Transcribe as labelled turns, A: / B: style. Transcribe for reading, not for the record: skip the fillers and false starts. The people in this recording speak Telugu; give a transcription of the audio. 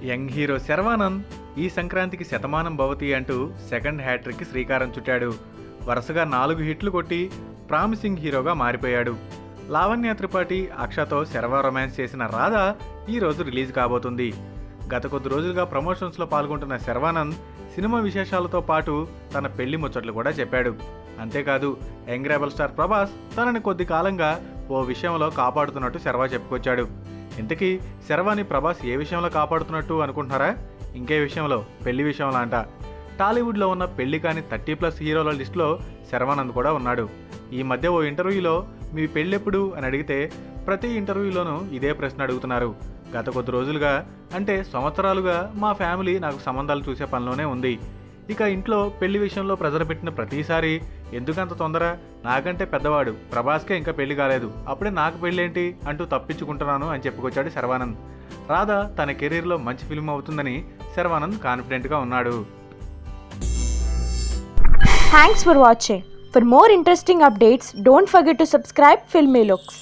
A: యంగ్ హీరో శర్వానంద్ ఈ సంక్రాంతికి శతమానం భవతి అంటూ సెకండ్ హ్యాట్రిక్ శ్రీకారం చుట్టాడు. వరుసగా 4 హిట్లు కొట్టి ప్రామిసింగ్ హీరోగా మారిపోయాడు. లావణ్య త్రిపాఠి, అక్షతో శర్వా రొమాన్స్ చేసిన రాధా ఈ రోజు రిలీజ్ కాబోతుంది. గత కొద్ది రోజులుగా ప్రమోషన్స్లో పాల్గొంటున్న శర్వానంద్ సినిమా విశేషాలతో పాటు తన పెళ్లి ముచ్చట్లు కూడా చెప్పాడు. అంతేకాదు యంగ్ రెబల్ స్టార్ ప్రభాస్ తనని కొద్ది కాలంగా ఓ విషయంలో కాపాడుతున్నట్టు శర్వా చెప్పుకొచ్చాడు. ఇంతకీ శర్వాని ప్రభాస్ ఏ విషయంలో కాపాడుతున్నట్టు అనుకుంటున్నారా? ఇంకే విషయంలో, పెళ్లి విషయంలో అంట. టాలీవుడ్లో ఉన్న పెళ్లి కాని 30+ హీరోల లిస్టులో శర్వానంద్ కూడా ఉన్నాడు. ఈ మధ్య ఓ ఇంటర్వ్యూలో మీ పెళ్ళెప్పుడు అని అడిగితే ప్రతి ఇంటర్వ్యూలోనూ ఇదే ప్రశ్న అడుగుతున్నారు. గత కొద్ది రోజులుగా, అంటే సంవత్సరాలుగా మా ఫ్యామిలీ నాకు సంబంధాలు చూసే పనిలోనే ఉంది. ఇక ఇంట్లో పెళ్లి విషయంలో ప్రెజర్ పెట్టిన ప్రతిసారి ఎందుకంత తొందర, నాకంటే పెద్దవాడు ప్రభాస్కే ఇంకా పెళ్లి కాలేదు, అప్పుడే నాకు పెళ్ళేంటి అంటూ తప్పించుకుంటున్నాను అని చెప్పుకొచ్చాడు శర్వానంద్. రాధా తన కెరీర్లో మంచి ఫిల్మ్ అవుతుందని శర్వానంద్ కాన్ఫిడెంట్గా ఉన్నాడు.
B: Thanks for watching. For more interesting updates, don't forget to subscribe Filmy Looks.